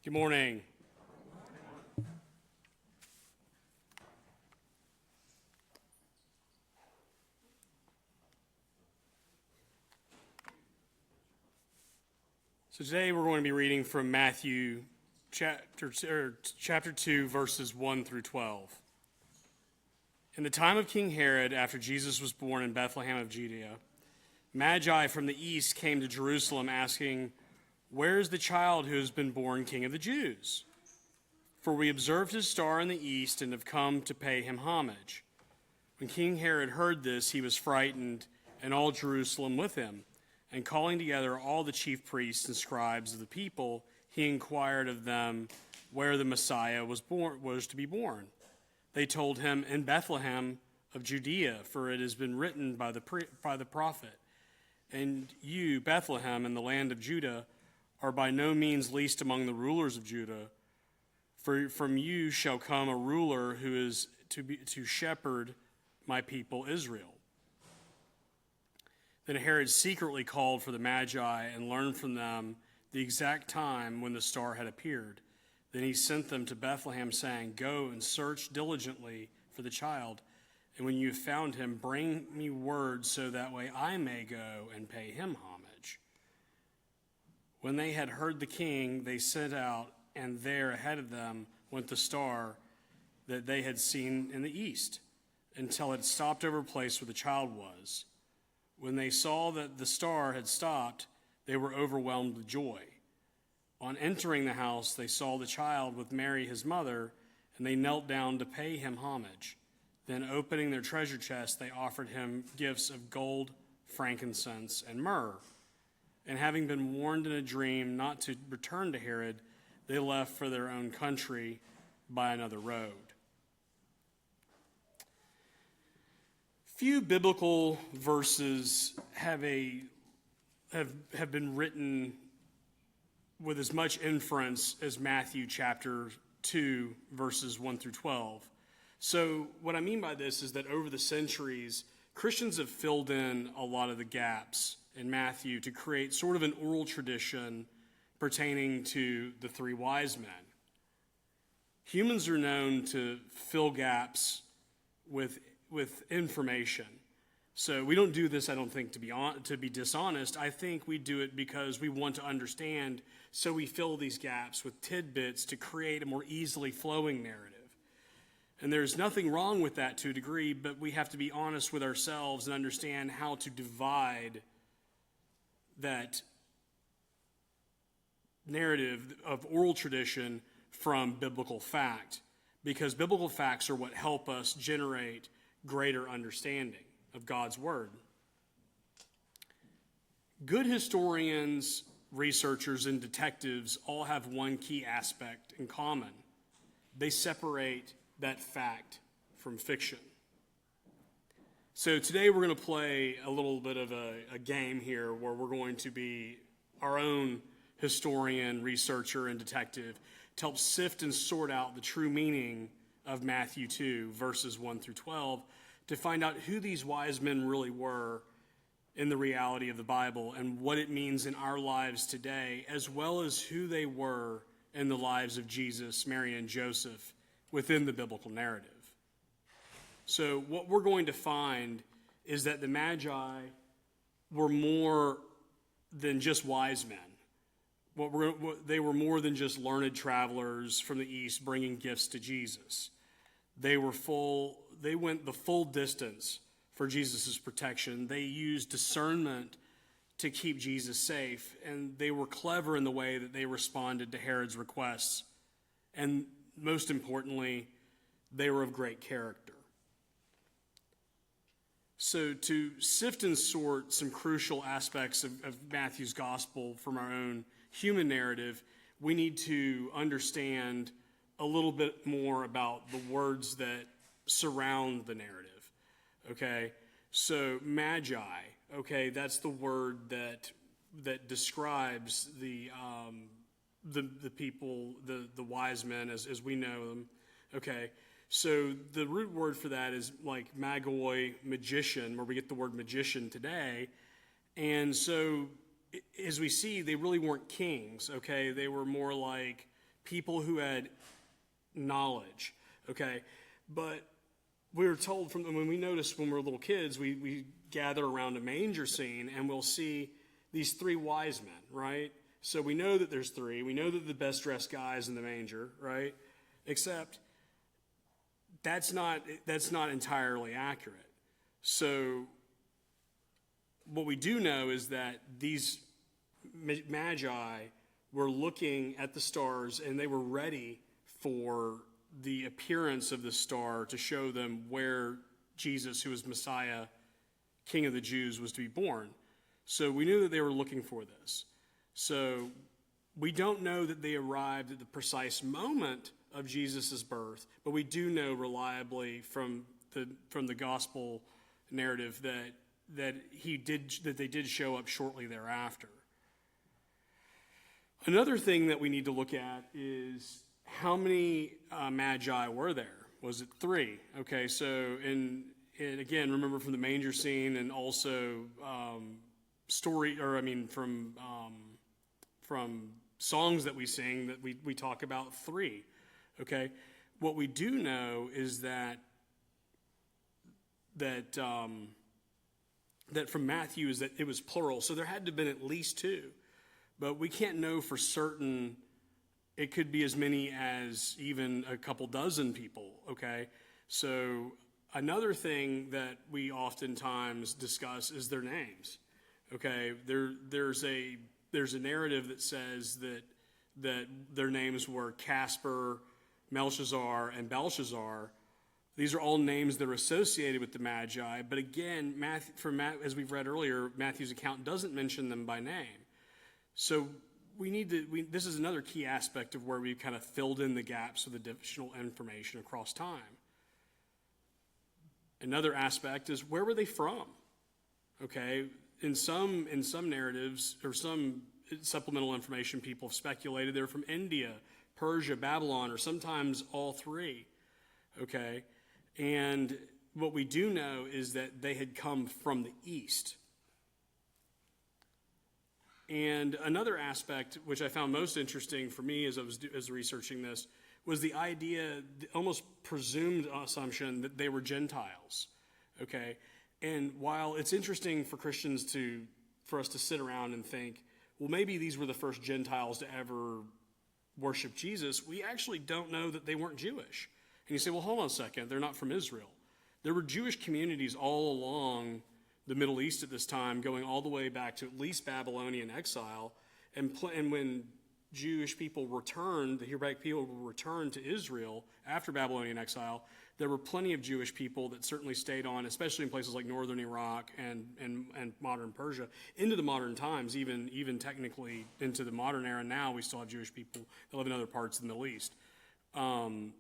Good morning. So today we're going to be reading from Matthew chapter 2, verses 1 through 12. In the time of King Herod, after Jesus was born in Bethlehem of Judea, Magi from the east came to Jerusalem asking, "Where is the child who has been born King of the Jews? For we observed his star in the east and have come to pay him homage." When King Herod heard this, he was frightened, and all Jerusalem with him. And calling together all the chief priests and scribes of the people, he inquired of them where the Messiah was to be born. They told him, "In Bethlehem of Judea, for it has been written by the prophet, and you, Bethlehem, in the land of Judah, are by no means least among the rulers of Judah. For from you shall come a ruler who is to shepherd my people Israel." Then Herod secretly called for the Magi and learned from them the exact time when the star had appeared. Then he sent them to Bethlehem, saying, "Go and search diligently for the child, and when you have found him, bring me word so that way I may go and pay him homage." When they had heard the king, they set out, and there ahead of them went the star that they had seen in the east, until it stopped over a place where the child was. When they saw that the star had stopped, they were overwhelmed with joy. On entering the house, they saw the child with Mary his mother, and they knelt down to pay him homage. Then opening their treasure chest, they offered him gifts of gold, frankincense, and myrrh. And having been warned in a dream not to return to Herod, they left for their own country by another road. Few biblical verses have been written with as much inference as Matthew chapter 2, verses 1 through 12. So what I mean by this is that over the centuries, Christians have filled in a lot of the gaps in Matthew to create sort of an oral tradition pertaining to the three wise men. Humans are known to fill gaps with information. So we don't do this, I don't think, to be dishonest. I think we do it because we want to understand, so we fill these gaps with tidbits to create a more easily flowing narrative. And there's nothing wrong with that to a degree, but we have to be honest with ourselves and understand how to divide that narrative of oral tradition from biblical fact, because biblical facts are what help us generate greater understanding of God's word. Good historians, researchers, and detectives all have one key aspect in common. They separate that fact from fiction. So today we're going to play a little bit of a game here where we're going to be our own historian, researcher, and detective to help sift and sort out the true meaning of Matthew 2, verses 1 through 12, to find out who these wise men really were in the reality of the Bible and what it means in our lives today, as well as who they were in the lives of Jesus, Mary, and Joseph within the biblical narrative. So what we're going to find is that the Magi were more than just wise men. They were more than just learned travelers from the east bringing gifts to Jesus. They went the full distance for Jesus' protection. They used discernment to keep Jesus safe, and they were clever in the way that they responded to Herod's requests. And most importantly, they were of great character. So to sift and sort some crucial aspects of Matthew's gospel from our own human narrative, we need to understand a little bit more about the words that surround the narrative. Okay, so Magi. Okay, that's the word that describes the people, the wise men as we know them. Okay, so the root word for that is like magoi, magician, where we get the word magician today. And so as we see, they really weren't kings. Okay, they were more like people who had knowledge, okay? But we were told when we noticed when we were little kids, we gather around a manger scene and we'll see these three wise men, right? So we know that there's three. We know that the best dressed guy is in the manger, right? Except that's not entirely accurate. So what we do know is that these magi were looking at the stars and they were ready for the appearance of the star to show them where Jesus, who was Messiah, King of the Jews, was to be born. So we knew that they were looking for this. So we don't know that they arrived at the precise moment of Jesus' birth, but we do know reliably from the gospel narrative that they did show up shortly thereafter. Another thing that we need to look at is how many magi were there? Was it three? Okay, so and again, remember from the manger scene, and also from songs that we sing that we talk about three. Okay, what we do know is that from Matthew is that it was plural, so there had to have been at least two, but we can't know for certain. It could be as many as even a couple dozen people, okay? So another thing that we oftentimes discuss is their names, okay? There's a narrative that says that their names were Casper, Melchizar, and Belshazzar. These are all names that are associated with the Magi, but again, as we've read earlier, Matthew's account doesn't mention them by name. So this is another key aspect of where we've kind of filled in the gaps with additional information across time. Another aspect is, where were they from? Okay, in some narratives or some supplemental information, people have speculated they're from India, Persia, Babylon, or sometimes all three. Okay, and what we do know is that they had come from the east. And another aspect, which I found most interesting for me as I was researching this, was the idea, the almost presumed assumption that they were Gentiles, okay? And while it's interesting for Christians for us to sit around and think, well, maybe these were the first Gentiles to ever worship Jesus, we actually don't know that they weren't Jewish. And you say, well, hold on a second, they're not from Israel. There were Jewish communities all along the Middle East at this time, going all the way back to at least Babylonian exile. And when Jewish people returned, the Hebraic people returned to Israel after Babylonian exile, there were plenty of Jewish people that certainly stayed on, especially in places like northern Iraq and modern Persia, into the modern times, even technically into the modern era. Now we still have Jewish people that live in other parts of the Middle East. And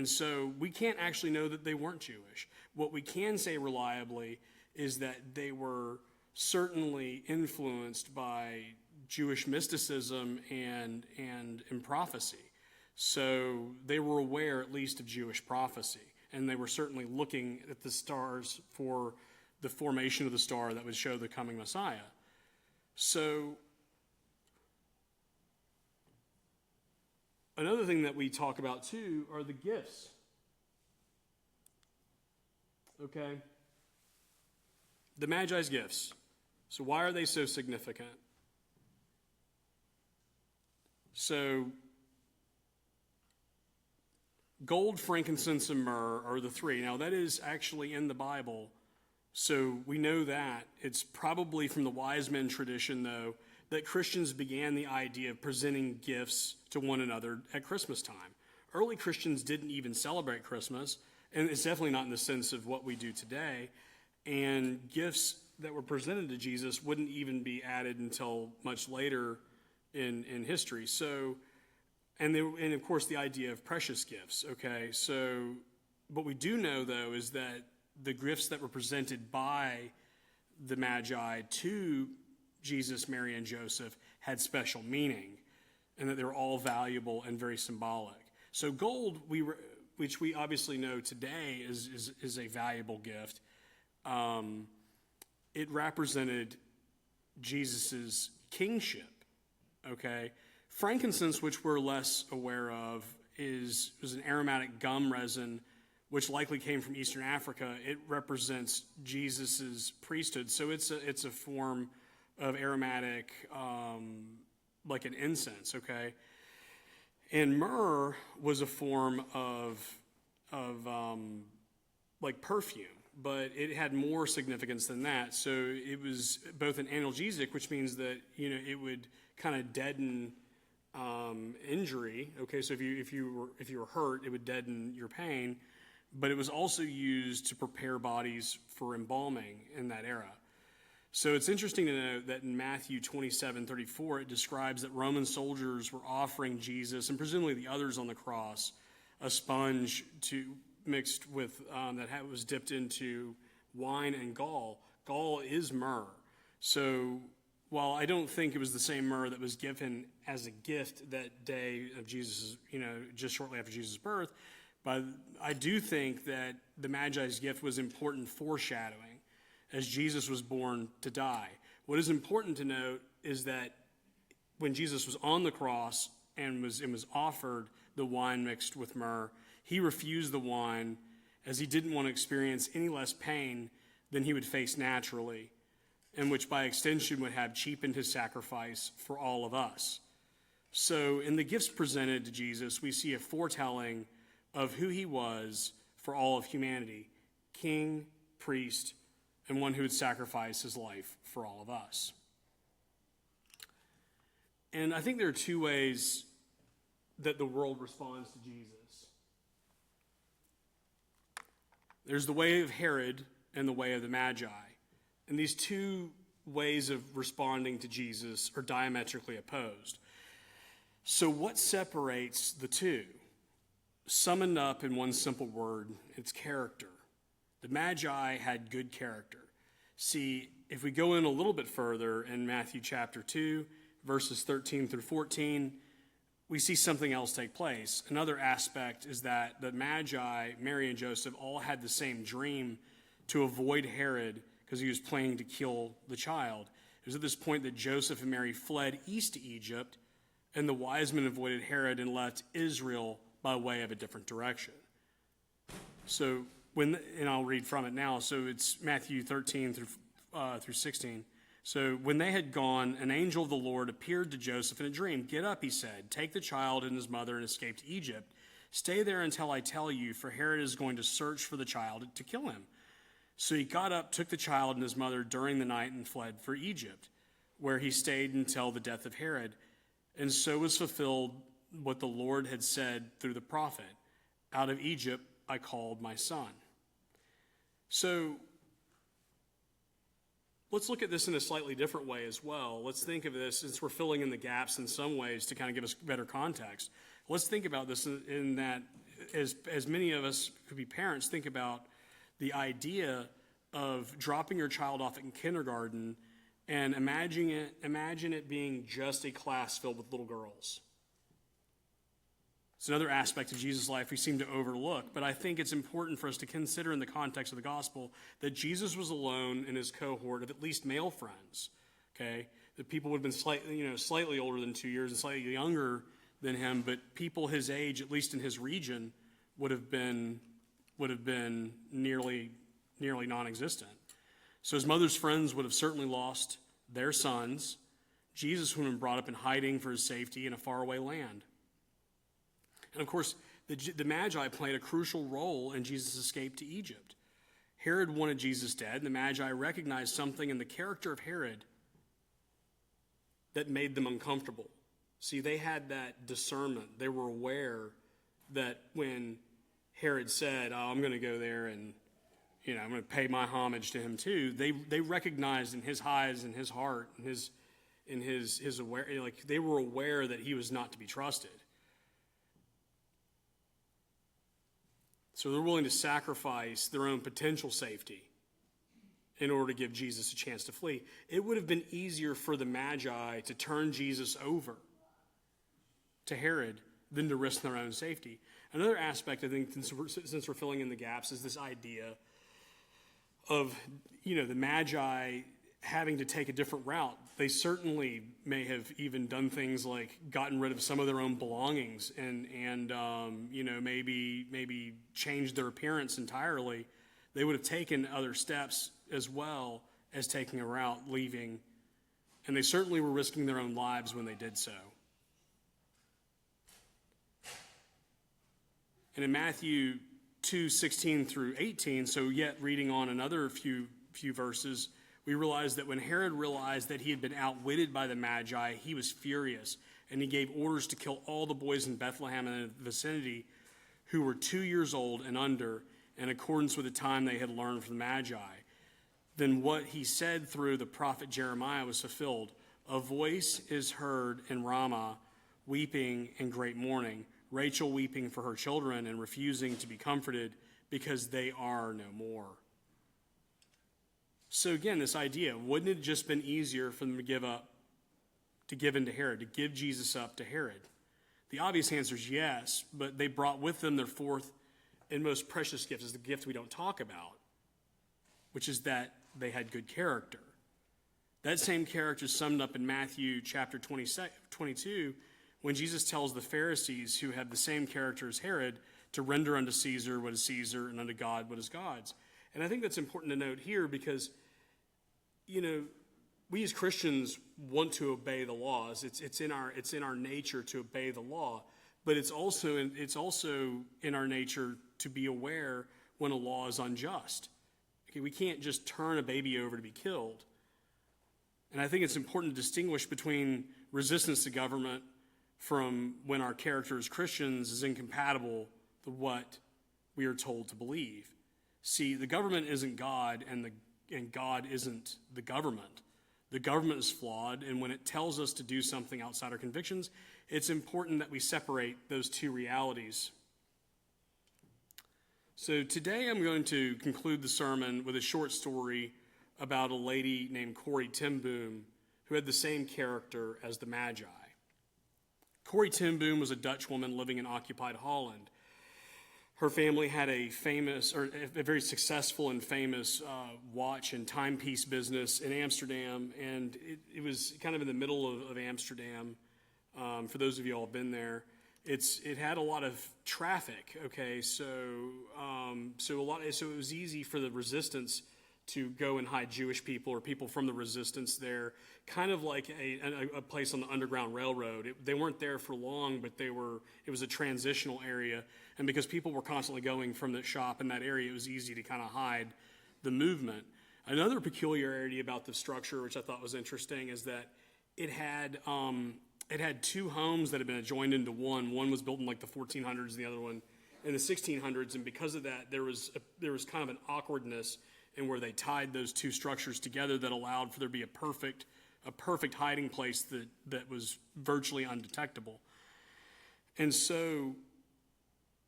so we can't actually know that they weren't Jewish. What we can say reliably is that they were certainly influenced by Jewish mysticism and in prophecy. So they were aware at least of Jewish prophecy, and they were certainly looking at the stars for the formation of the star that would show the coming Messiah. So another thing that we talk about too are the gifts. Okay? The Magi's gifts. So why are they so significant? So gold, frankincense, and myrrh are the three. Now that is actually in the Bible, so we know that. It's probably from the Wisemen tradition, though, that Christians began the idea of presenting gifts to one another at Christmas time. Early Christians didn't even celebrate Christmas, and it's definitely not in the sense of what we do today. And gifts that were presented to Jesus wouldn't even be added until much later in history. So, and of course the idea of precious gifts. Okay, so what we do know though is that the gifts that were presented by the Magi to Jesus, Mary, and Joseph had special meaning, and that they were all valuable and very symbolic. So gold, which we obviously know today is a valuable gift. It represented Jesus's kingship, okay, Frankincense, which we're less aware of, is an aromatic gum resin, which likely came from Eastern Africa. It represents Jesus's priesthood, so it's a form of aromatic, like an incense. Okay, and myrrh was a form of like perfume, but it had more significance than that. So it was both an analgesic, which means that it would kind of deaden injury. Okay, so if you were hurt, it would deaden your pain. But it was also used to prepare bodies for embalming in that era. So it's interesting to note that in Matthew 27:34, it describes that Roman soldiers were offering Jesus, and presumably the others on the cross, a sponge mixed with that was dipped into wine and gall. Gall is myrrh. So while I don't think it was the same myrrh that was given as a gift that day of Jesus', just shortly after Jesus' birth, but I do think that the Magi's gift was important foreshadowing as Jesus was born to die. What is important to note is that when Jesus was on the cross and was offered the wine mixed with myrrh, he refused the wine as he didn't want to experience any less pain than he would face naturally, and which by extension would have cheapened his sacrifice for all of us. So in the gifts presented to Jesus, we see a foretelling of who he was for all of humanity: king, priest, and one who would sacrifice his life for all of us. And I think there are two ways that the world responds to Jesus. There's the way of Herod and the way of the Magi. And these two ways of responding to Jesus are diametrically opposed. So what separates the two? Summoned up in one simple word, it's character. The Magi had good character. See, if we go in a little bit further in Matthew chapter 2, verses 13 through 14, we see something else take place. Another aspect is that the Magi, Mary and Joseph, all had the same dream to avoid Herod because he was planning to kill the child. It was at this point that Joseph and Mary fled east to Egypt, and the Wisemen avoided Herod and left Israel by way of a different direction. So and I'll read from it now. So it's Matthew 13 through 16. So when they had gone, an angel of the Lord appeared to Joseph in a dream. "Get up," he said, "take the child and his mother and escape to Egypt. Stay there until I tell you, for Herod is going to search for the child to kill him." So he got up, took the child and his mother during the night, and fled for Egypt, where he stayed until the death of Herod. And so was fulfilled what the Lord had said through the prophet: "Out of Egypt I called my son." So let's look at this in a slightly different way as well. Let's think of this, since we're filling in the gaps in some ways to kind of give us better context. Let's think about this in that, as many of us could be parents, think about the idea of dropping your child off in kindergarten and imagine it being just a class filled with little girls. It's another aspect of Jesus' life we seem to overlook, but I think it's important for us to consider in the context of the gospel that Jesus was alone in his cohort of at least male friends. Okay, the people would have been slightly older than 2 years and slightly younger than him, but people his age, at least in his region, would have been nearly non-existent. So his mother's friends would have certainly lost their sons. Jesus would have been brought up in hiding for his safety in a faraway land. And of course, the Magi played a crucial role in Jesus' escape to Egypt. Herod wanted Jesus dead, and the Magi recognized something in the character of Herod that made them uncomfortable. See, they had that discernment. They were aware that when Herod said, "Oh, I'm going to go there and I'm going to pay my homage to him too," they recognized in his eyes and his heart and his aware, like they were aware that he was not to be trusted. So they're willing to sacrifice their own potential safety in order to give Jesus a chance to flee. It would have been easier for the Magi to turn Jesus over to Herod than to risk their own safety. Another aspect, I think, since we're filling in the gaps, is this idea of, the Magi having to take a different route They certainly may have even done things like gotten rid of some of their own belongings and maybe changed their appearance entirely. They would have taken other steps as well as taking a route, leaving, and they certainly were risking their own lives when they did so. And in Matthew 2:16 through 18, so yet reading on another few verses, we realize that when Herod realized that he had been outwitted by the Magi, he was furious, and he gave orders to kill all the boys in Bethlehem and the vicinity who were 2 years old and under, in accordance with the time they had learned from the Magi. Then what he said through the prophet Jeremiah was fulfilled. A voice is heard in Ramah, weeping in great mourning, Rachel weeping for her children and refusing to be comforted because they are no more. So again, this idea, wouldn't it have just been easier for them to give in to Herod, to give Jesus up to Herod? The obvious answer is yes, but they brought with them their fourth and most precious gift, is the gift we don't talk about, which is that they had good character. That same character is summed up in Matthew chapter 22, when Jesus tells the Pharisees, who have the same character as Herod, to render unto Caesar what is Caesar and unto God what is God's. And I think that's important to note here because, we as Christians want to obey the laws. It's in our nature to obey the law, but it's also in our nature to be aware when a law is unjust. Okay, we can't just turn a baby over to be killed. And I think it's important to distinguish between resistance to government from when our character as Christians is incompatible with what we are told to believe. See, the government isn't God, and God isn't the government. The government is flawed, and when it tells us to do something outside our convictions, it's important that we separate those two realities. So today I'm going to conclude the sermon with a short story about a lady named Corrie ten Boom who had the same character as the Magi. Corrie ten Boom was a Dutch woman living in occupied Holland. Her family had a very successful and famous watch and timepiece business in Amsterdam, and it was kind of in the middle of Amsterdam. For those of you all who have been there, it had a lot of traffic. Okay, so it was easy for the resistance to go and hide Jewish people or people from the resistance there, kind of like a place on the Underground Railroad. They weren't there for long, but it was a transitional area, and because people were constantly going from the shop in that area, it was easy to kind of hide the movement. Another peculiarity about the structure, which I thought was interesting, is that it had two homes that had been adjoined into one. One was built in like the 1400s, and the other one in the 1600s, and because of that, there was kind of an awkwardness in where they tied those two structures together that allowed for there to be a perfect hiding place that was virtually undetectable. And so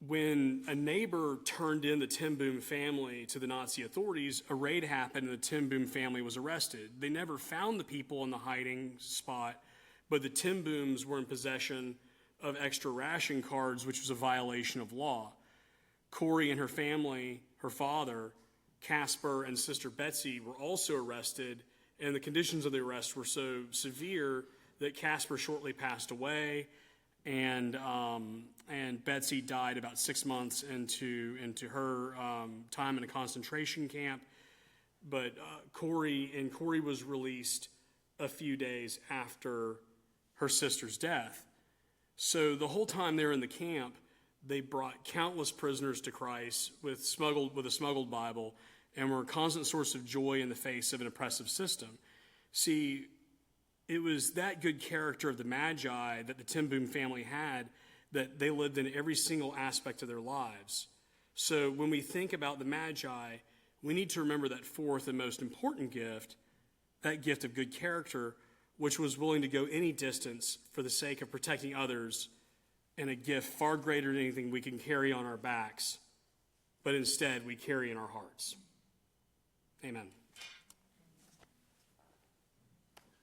when a neighbor turned in the ten Boom family to the Nazi authorities, a raid happened and the ten Boom family was arrested. They never found the people in the hiding spot, but the ten Booms were in possession of extra ration cards, which was a violation of law. Corrie and her family, her father, Casper, and sister Betsy were also arrested, and the conditions of the arrest were so severe that Casper shortly passed away, and Betsy died about 6 months into her time in a concentration camp. But Corrie was released a few days after her sister's death. So the whole time they were in the camp, they brought countless prisoners to Christ with a smuggled Bible, and were a constant source of joy in the face of an oppressive system. See, it was that good character of the Magi that the ten Boom family had that they lived in every single aspect of their lives. So when we think about the Magi, we need to remember that fourth and most important gift, that gift of good character, which was willing to go any distance for the sake of protecting others, and a gift far greater than anything we can carry on our backs, but instead we carry in our hearts. Amen.